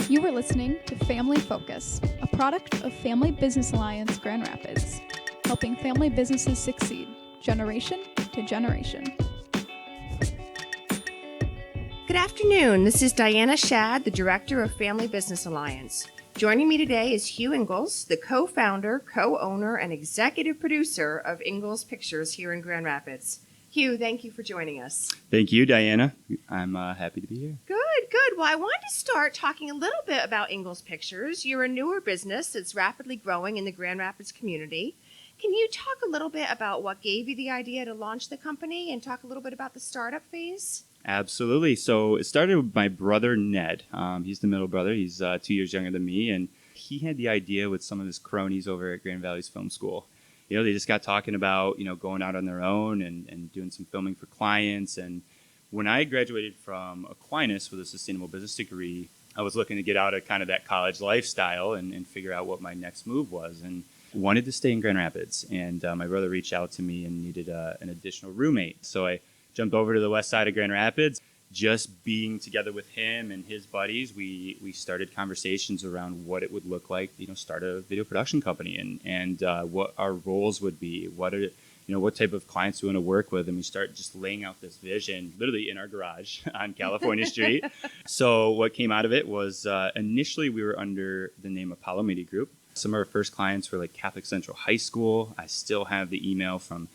You are listening to Family Focus, a product of Family Business Alliance Grand Rapids, helping family businesses succeed, generation to generation. Good afternoon. This is Diana Schad, the Director of Family Business Alliance. Joining me today is Hugh Ingalls, the co-founder, co-owner, and executive producer of Ingalls Pictures here in Grand Rapids. Hugh, thank you for joining us. Thank you, Diana. I'm happy to be here. Good. Well, I wanted to start talking a little bit about Ingalls Pictures. You're a newer business that's rapidly growing in the Grand Rapids community. Can you talk a little bit about what gave you the idea to launch the company and talk a little bit about the startup phase? Absolutely. So it started with my brother, Ned. He's the middle brother. He's 2 years younger than me. And he had the idea with some of his cronies over at Grand Valley's Film School. You know, they just got talking about, going out on their own and doing some filming for clients. And when I graduated from Aquinas with a sustainable business degree, I was looking to get out of kind of that college lifestyle and figure out what my next move was. And wanted to stay in Grand Rapids. And my brother reached out to me and needed an additional roommate. So I jumped over to the west side of Grand Rapids. Just being together with him and his buddies, we started conversations around what it would look like, start a video production company and what our roles would be, what type of clients we want to work with. And we start just laying out this vision literally in our garage on California Street. So what came out of it was initially we were under the name Apollo Media Group. Some of our first clients were like Catholic Central High School. I still have the email from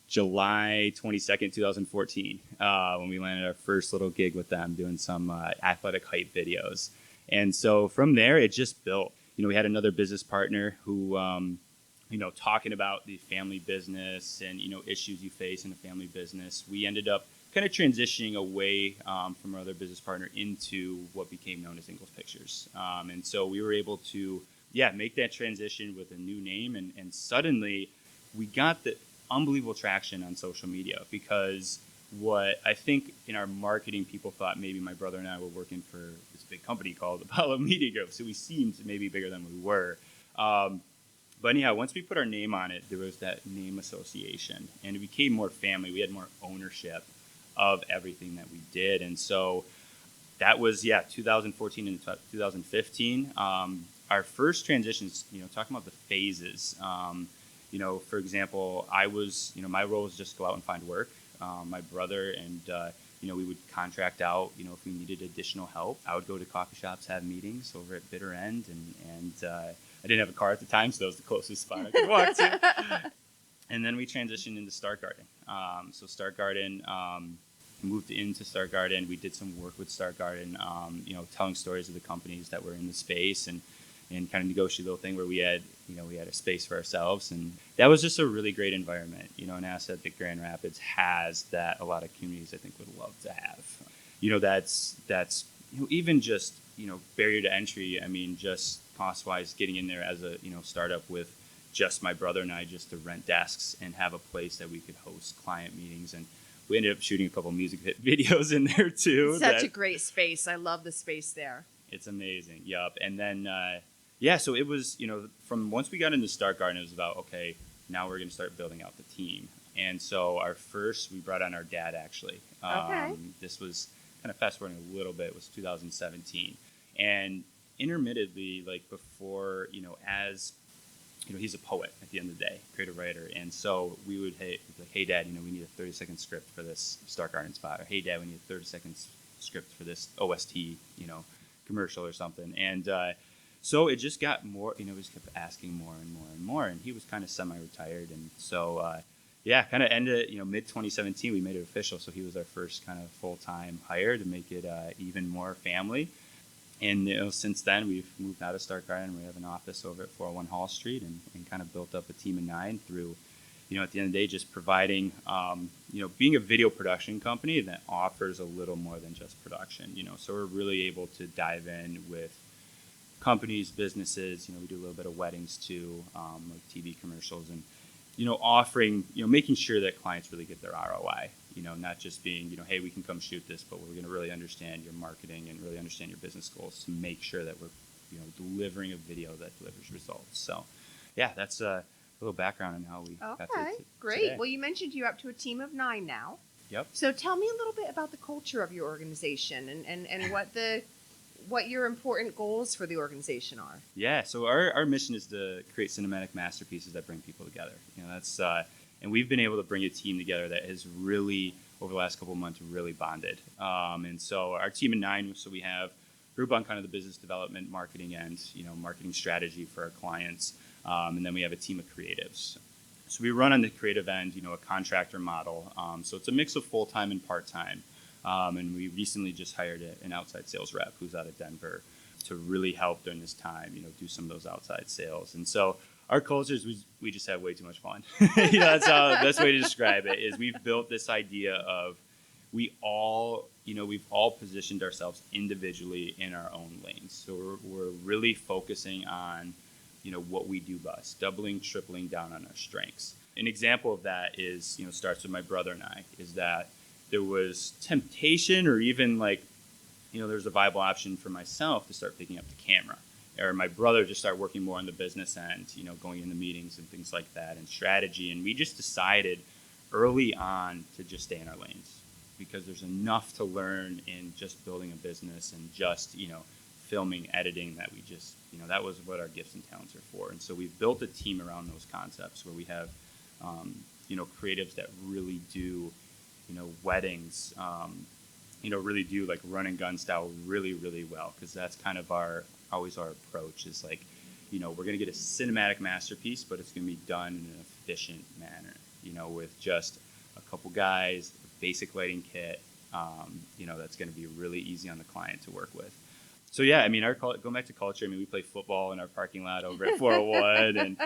July 22nd, 2014, when we landed our first little gig with them doing some athletic hype videos. And so from there, it just built. We had another business partner who, talking about the family business and, issues you face in a family business. We ended up kind of transitioning away from our other business partner into what became known as Ingalls Pictures. And so we were able to, make that transition with a new name. And suddenly we got the unbelievable traction on social media, because what I think in our marketing, people thought maybe my brother and I were working for this big company called Apollo Media Group. So we seemed maybe bigger than we were. But anyhow, once we put our name on it, there was that name association and it became more family. We had more ownership of everything that we did. And so that was, 2014 and 2015. Our first transitions, talking about the phases, for example, I was, my role was just go out and find work. My brother and, we would contract out, if we needed additional help. I would go to coffee shops, have meetings over at Bitter End. And I didn't have a car at the time, so that was the closest spot I could walk to. And then we transitioned into Start Garden. So Start Garden, moved into Start Garden. We did some work with Start Garden, telling stories of the companies that were in the space and kind of negotiate a little thing where we had a space for ourselves. And that was just a really great environment, an asset that Grand Rapids has that a lot of communities, I think, would love to have. That's even just, barrier to entry. I mean, just cost-wise, getting in there as a, startup with just my brother and I just to rent desks and have a place that we could host client meetings. And we ended up shooting a couple music videos in there too. Such a great space. I love the space there. It's amazing. Yup. And then, so it was, from once we got into Start Garden, it was about, okay, now we're going to start building out the team. And so we brought on our dad, actually. Okay. This was kind of fast forwarding a little bit. It was 2017. And intermittently, like before, as, he's a poet at the end of the day, creative writer. And so we would, hey, Dad, we need a 30-second script for this Start Garden spot. Or, hey, Dad, we need a 30-second script for this OST, commercial or something. And so it just got more, we just kept asking more and more and more. And he was kind of semi-retired. And so, kind of ended, mid-2017, we made it official. So he was our first kind of full-time hire to make it even more family. And, since then, we've moved out of Start Garden. We have an office over at 401 Hall Street and kind of built up a team of 9 through, at the end of the day, just providing, being a video production company that offers a little more than just production, So we're really able to dive in with companies, businesses, we do a little bit of weddings too, like TV commercials and, offering, making sure that clients really get their ROI, not just being, hey, we can come shoot this, but we're going to really understand your marketing and really understand your business goals to make sure that we're, delivering a video that delivers results. So, that's a little background on how we got to great. Today. Well, you mentioned you're up to a team of 9 now. Yep. So tell me a little bit about the culture of your organization and what the what your important goals for the organization are. Yeah, so our mission is to create cinematic masterpieces that bring people together. That's and we've been able to bring a team together that has really, over the last couple of months, really bonded. And so our team of 9, so we have a group on kind of the business development, marketing end, marketing strategy for our clients, and then we have a team of creatives. So we run on the creative end, a contractor model. So it's a mix of full-time and part-time. And we recently just hired an outside sales rep who's out of Denver to really help during this time, do some of those outside sales. And so our culture is we just have way too much fun. That's how the best way to describe it is we've built this idea of we've all positioned ourselves individually in our own lanes. So we're really focusing on, what we do best, doubling, tripling down on our strengths. An example of that is, starts with my brother and I, is that there was temptation or even there's a viable option for myself to start picking up the camera, or my brother just start working more on the business end, going into meetings and things like that and strategy. And we just decided early on to just stay in our lanes because there's enough to learn in just building a business and just, filming, editing that we just, that was what our gifts and talents are for. And so we've built a team around those concepts where we have, creatives that really do, weddings, really do like run and gun style really, really well. Cause that's kind of always our approach is we're going to get a cinematic masterpiece, but it's going to be done in an efficient manner, with just a couple guys, a basic lighting kit, that's going to be really easy on the client to work with. So yeah, going back to culture, we play football in our parking lot over at 401, and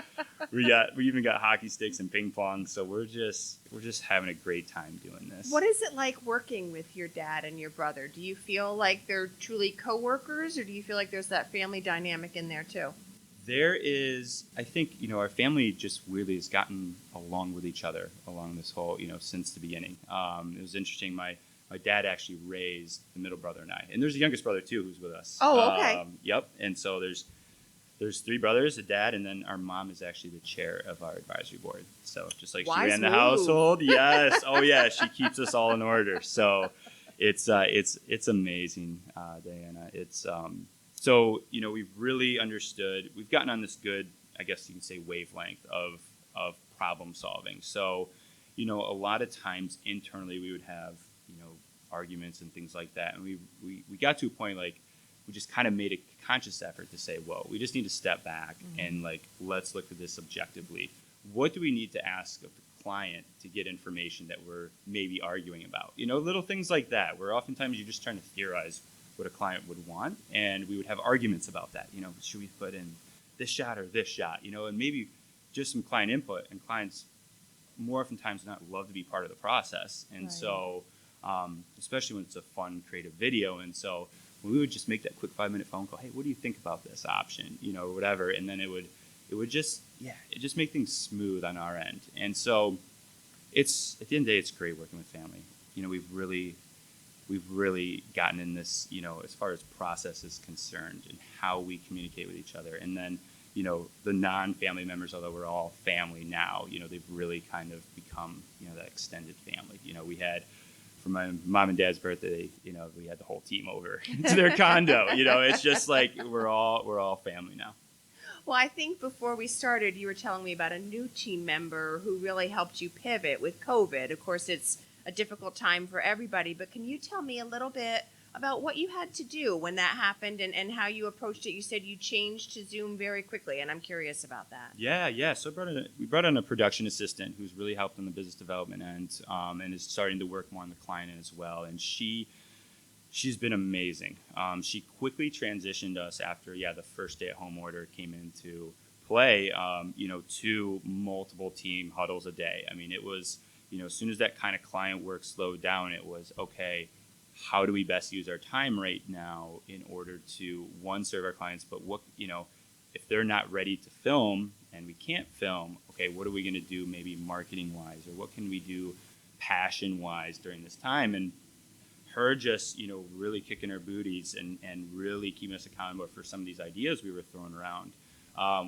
we even got hockey sticks and ping pong. So we're just having a great time doing this. What is it like working with your dad and your brother? Do you feel like they're truly coworkers, or do you feel like there's that family dynamic in there too? There is, I think, our family just really has gotten along with each other along this whole, since the beginning. It was interesting. My dad actually raised the middle brother and I. And there's a youngest brother, too, who's with us. Oh, okay. Yep. And so there's 3 brothers, a dad, and then our mom is actually the chair of our advisory board. So just like Wise she ran the move. household. Yes. Oh, yeah. She keeps us all in order. So it's amazing, Diana. It's so, we've really understood. We've gotten on this good, I guess you can say, wavelength of problem solving. So, a lot of times internally we would have arguments and things like that. And we got to a point we just kind of made a conscious effort to say, whoa, we just need to step back and let's look at this objectively. What do we need to ask of the client to get information that we're maybe arguing about? Little things like that, where oftentimes you're just trying to theorize what a client would want. And we would have arguments about that. Should we put in this shot or this shot? And maybe just some client input, and clients more oftentimes not love to be part of the process. And Right. So, especially when it's a fun, creative video. And so we would just make that quick 5-minute phone call. Hey, what do you think about this option? Or whatever. And then it would just make things smooth on our end. And so it's, at the end of the day, it's great working with family. We've really gotten in this, as far as process is concerned and how we communicate with each other. And then, the non-family members, although we're all family now, they've really kind of become, that extended family. We had, for my mom and dad's birthday, we had the whole team over to their condo. It's just we're all family now. Well, I think before we started, you were telling me about a new team member who really helped you pivot with COVID. Of course, it's a difficult time for everybody, but can you tell me a little bit about what you had to do when that happened and how you approached it? You said you changed to Zoom very quickly, and I'm curious about that. Yeah. So we brought in a production assistant who's really helped on the business development end, and is starting to work more on the client end as well. And she's been amazing. She quickly transitioned us after, the first stay-at-home order came into play, to multiple team huddles a day. It was, as soon as that kind of client work slowed down, it was, okay, how do we best use our time right now in order to, one, serve our clients, but what, if they're not ready to film and we can't film, okay, what are we going to do maybe marketing-wise, or what can we do passion-wise during this time? And her just, really kicking her booties and really keeping us accountable for some of these ideas we were throwing around.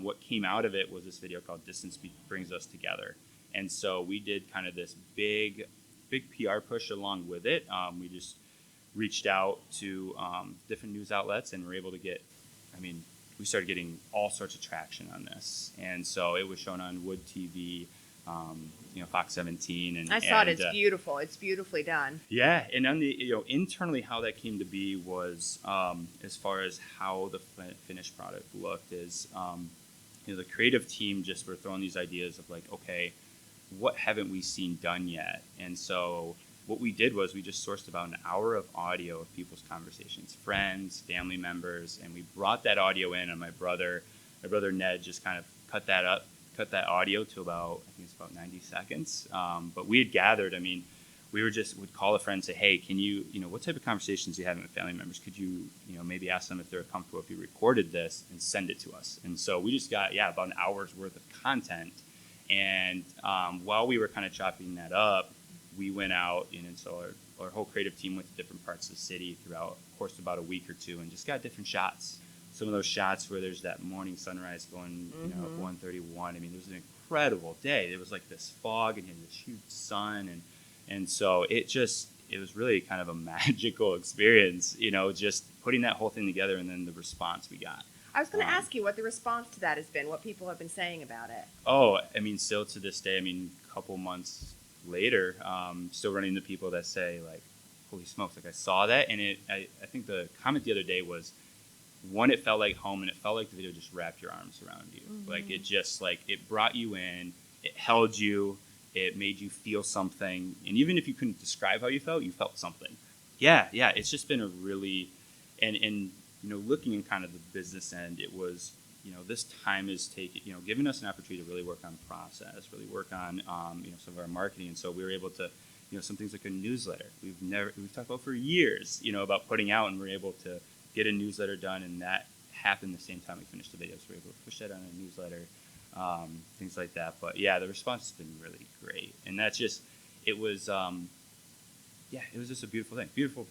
What came out of it was this video called Distance Brings Us Together. And so we did kind of this big PR push along with it. reached out to different news outlets and were able to get, we started getting all sorts of traction on this. And so it was shown on Wood TV, Fox 17. And I saw it. It's beautiful. It's beautifully done. Yeah. And on the, internally how that came to be was, as far as how the finished product looked is, the creative team just were throwing these ideas of like, okay, what haven't we seen done yet? And so what we did was we just sourced about an hour of audio of people's conversations, friends, family members, and we brought that audio in, and my brother Ned just kind of cut that audio to about, I think it's about 90 seconds. But we had gathered, would call a friend and say, hey, can you, what type of conversations are you having with family members? Could you, maybe ask them if they're comfortable if you recorded this and send it to us? And so we just got, about an hour's worth of content. And while we were kind of chopping that up, we went out, and so our whole creative team went to different parts of the city throughout, of course, about a week or two, and just got different shots. Some of those shots where there's that morning sunrise going, at 1:31. It was an incredible day. There was like this fog, and you had this huge sun, and so it was really kind of a magical experience, just putting that whole thing together, and then the response we got. I was going to ask you what the response to that has been, what people have been saying about it. Oh, still to this day, a couple months later, still running into people that say like, holy smokes, like I saw that. And I think the comment the other day was, one, it felt like home, and it felt like the video just wrapped your arms around you. Like it just it brought you in, it held you, it made you feel something. And even if you couldn't describe how you felt something. Yeah. It's just been a really, and looking in kind of the business end, it was, this time is giving us an opportunity to really work on process, really work on, some of our marketing. And so we were able to, some things like a newsletter. We've talked about for years, about putting out, and we're able to get a newsletter done. And that happened the same time we finished the video. So we were able to push that on a newsletter, things like that. But yeah, the response has been really great. And that's just, it was just a beautiful thing. Beautiful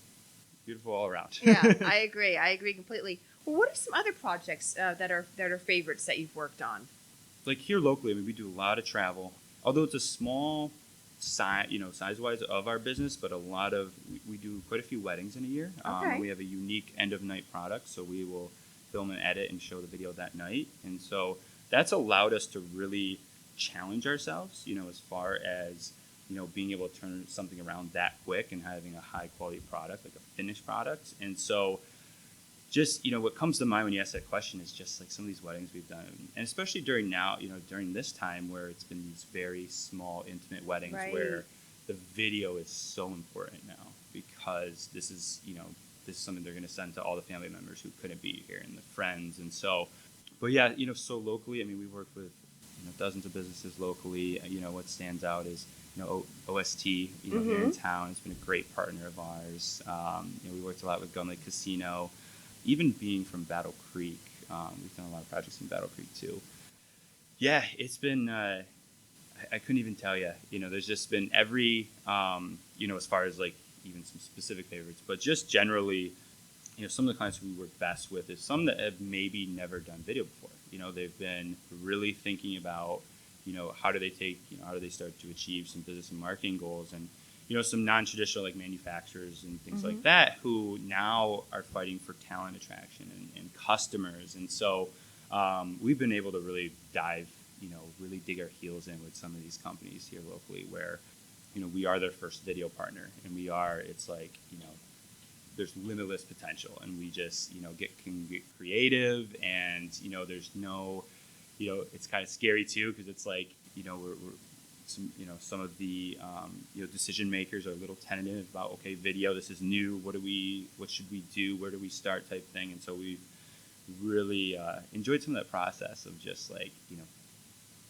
all around. Yeah, I agree completely. Well, what are some other projects that are favorites that you've worked on? Like here locally, we do a lot of travel. Although it's a small size-wise of our business, but we do quite a few weddings in a year. Okay. We have a unique end-of-night product, so we will film and edit and show the video that night. And so that's allowed us to really challenge ourselves, as far as being able to turn something around that quick and having a high quality product, like a finished product. And so just, what comes to mind when you ask that question is just like some of these weddings we've done. And especially during this time where it's been these very small, intimate weddings, right, where the video is so important now, because this is something they're going to send to all the family members who couldn't be here and the friends. And so, but yeah, so locally, we work with, dozens of businesses locally. What stands out is, OST, here in town. It's been a great partner of ours. We worked a lot with Gun Lake Casino, even being from Battle Creek. We've done a lot of projects in Battle Creek too. Yeah, it's been, I couldn't even tell you, there's just been every, as far as like even some specific favorites, but just generally, some of the clients we work best with is some that have maybe never done video before. They've been really thinking about, how do they start to achieve some business and marketing goals, and, some non-traditional like manufacturers and things like that, who now are fighting for talent attraction and customers. And so we've been able to really really dig our heels in with some of these companies here locally where, we are their first video partner, and it's like, there's limitless potential, and we just, can get creative, and, there's no, it's kind of scary too, because it's like, we're some of the, decision makers are a little tentative about, okay, video, this is new. What should we do? Where do we start type thing? And so we've really enjoyed some of that process of just like,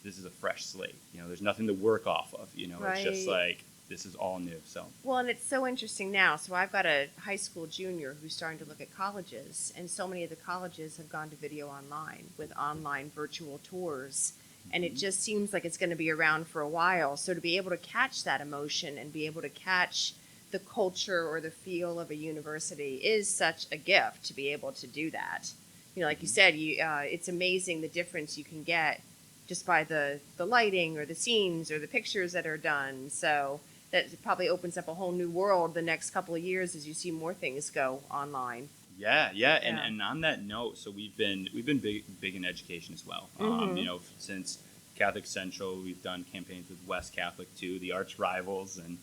this is a fresh slate. There's nothing to work off of, Right. It's just like, this is all new. So, well, and it's so interesting now. So I've got a high school junior who's starting to look at colleges, and so many of the colleges have gone to video online with online virtual tours. And it just seems like it's going to be around for a while. So to be able to catch that emotion and be able to catch the culture or the feel of a university is such a gift to be able to do that. Like you said, it's amazing the difference you can get just by the lighting or the scenes or the pictures that are done. So that probably opens up a whole new world the next couple of years as you see more things go online. Yeah. And on that note, so we've been big in education as well. Since Catholic Central, we've done campaigns with West Catholic too, the arch rivals, and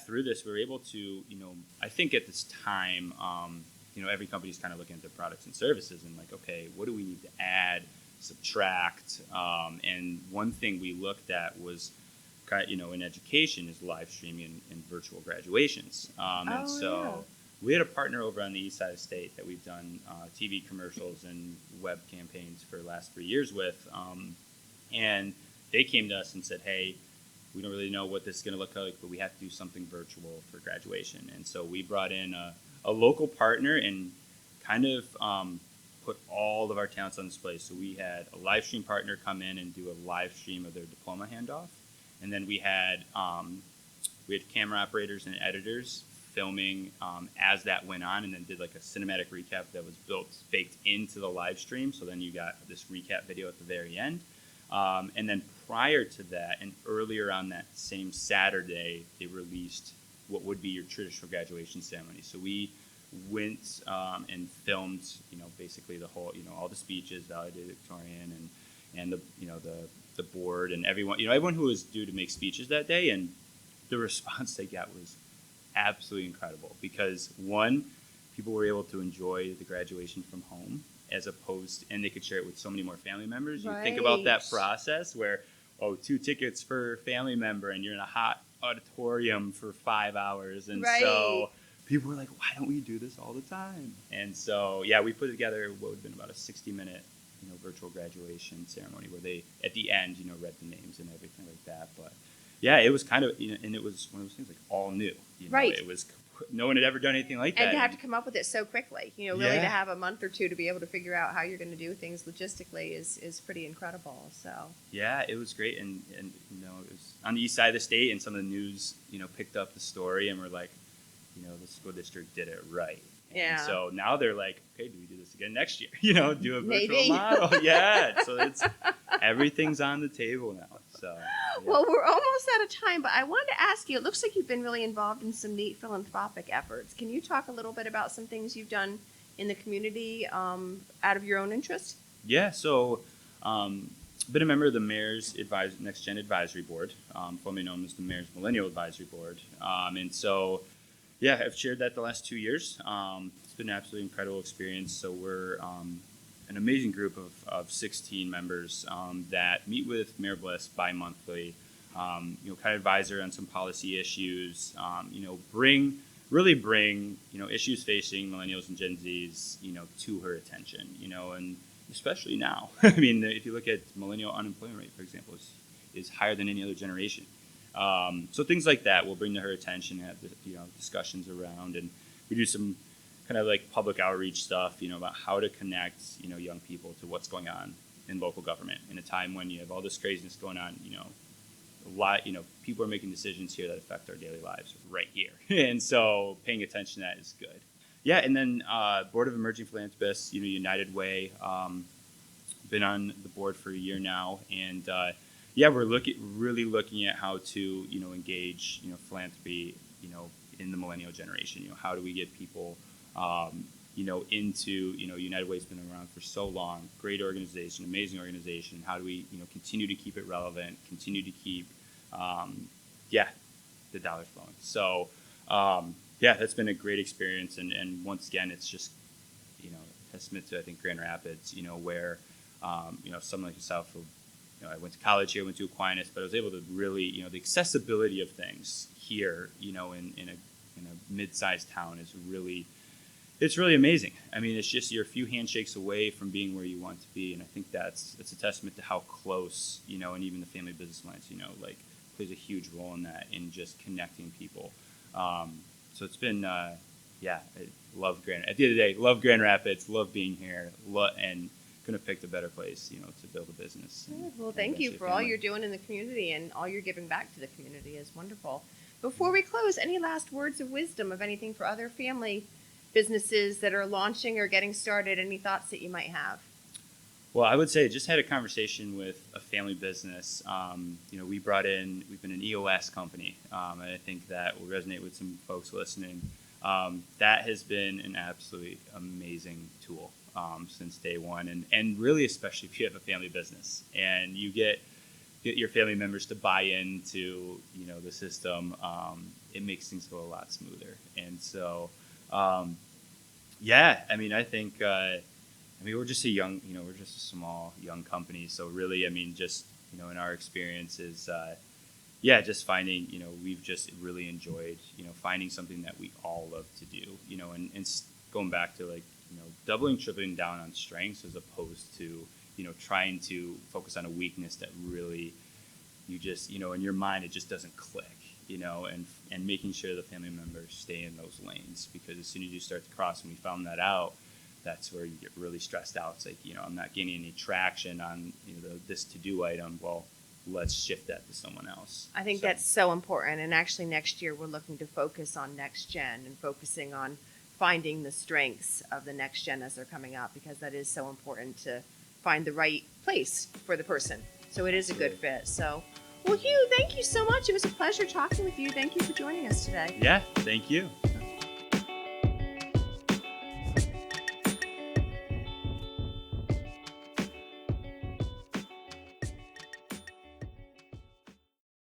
through this we're able to, I think at this time, every company's kind of looking at their products and services and like, okay, what do we need to add, subtract, and one thing we looked at was in education is live streaming and virtual graduations. We had a partner over on the east side of the state that we've done TV commercials and web campaigns for the last 3 years with. And they came to us and said, hey, we don't really know what this is going to look like, but we have to do something virtual for graduation. And so we brought in a local partner and kind of put all of our talents on display. So we had a live stream partner come in and do a live stream of their diploma handoff. And then we had camera operators and editors filming as that went on, and then did like a cinematic recap that was baked into the live stream. So then you got this recap video at the very end. And then prior to that, and earlier on that same Saturday, they released what would be your traditional graduation ceremony. So we went and filmed, basically the whole, all the speeches, valedictorian, and the board, and everyone who was due to make speeches that day. And the response they got was absolutely incredible because one, people were able to enjoy the graduation from home and they could share it with so many more family members. You think about that process where, 2 tickets per family member and you're in a hot auditorium for 5 hours. And so people were like, why don't we do this all the time? And so, we put together what would have been about a 60-minute, virtual graduation ceremony where they, at the end, read the names and everything like that. But it was kind of, and it was one of those things like all new. It was, no one had ever done anything like that. And to have to come up with it so quickly, really to have a month or two to be able to figure out how you're going to do things logistically is pretty incredible. So it was great, and it was on the east side of the state, and some of the news picked up the story and were like, the school district did it right. And so now they're like, okay, do we do this again next year? Do a virtual model. So it's everything's on the table now. So well, we're almost out of time, but I wanted to ask you, it looks like you've been really involved in some neat philanthropic efforts. Can you talk a little bit about some things you've done in the community out of your own interest? So been a member of the Mayor's Next Gen Advisory Board, formerly known as the Mayor's Millennial Advisory Board. And so I've chaired that the last 2 years. It's been an absolutely incredible experience. So we're an amazing group of 16 members that meet with Mayor Bliss bi-monthly, kind of advise her on some policy issues, bring issues facing millennials and Gen Zs, to her attention, and especially now. I mean, if you look at millennial unemployment rate, for example, is higher than any other generation. So things like that we'll bring to her attention, have discussions around, and we do some kind of like public outreach stuff, about how to connect, young people to what's going on in local government in a time when you have all this craziness going on, a lot, people are making decisions here that affect our daily lives right here. And so paying attention to that is good. And then Board of Emerging Philanthropists, United Way, been on the board for a year now, and we're really looking at how to, engage, philanthropy, in the millennial generation. How do we get people into, United Way's been around for so long, great organization, amazing organization. How do we, continue to keep it relevant, continue to keep, the dollars flowing. So, that's been a great experience. And once again, it's just, testament to, I think, Grand Rapids, where, someone like yourself who, I went to college here, went to Aquinas, but I was able to really, the accessibility of things here, in a mid-sized town is really, it's really amazing. I mean, it's just you're a few handshakes away from being where you want to be, and I think it's a testament to how close, and even the Family Business Alliance, plays a huge role in that, in just connecting people. So it's been, I love at the end of the day, love Grand Rapids, love being here, and couldn't have picked a better place, to build a business. Well, thank you for all you're doing in the community, and all you're giving back to the community is wonderful. Before we close, any last words of wisdom of anything for other family businesses that are launching or getting started? Any thoughts that you might have? Well, I would say just had a conversation with a family business. We've been an EOS company, and I think that will resonate with some folks listening. That has been an absolutely amazing tool since day one, and really especially if you have a family business and you get your family members to buy into the system, it makes things go a lot smoother. And so, I think. We're just we're just a small, young company. So really, just, in our experiences, just finding, we've just really enjoyed, finding something that we all love to do, and going back to doubling, tripling down on strengths as opposed to, trying to focus on a weakness that really you just, in your mind, it just doesn't click, and making sure the family members stay in those lanes, because as soon as you start to cross, and we found that out, that's where you get really stressed out. It's like, I'm not getting any traction on this to-do item. Well, let's shift that to someone else. I think that's so important. And actually next year we're looking to focus on next gen and focusing on finding the strengths of the next gen as they're coming up, because that is so important to find the right place for the person. So it is a good fit. So, well, Hugh, thank you so much. It was a pleasure talking with you. Thank you for joining us today. Yeah, thank you.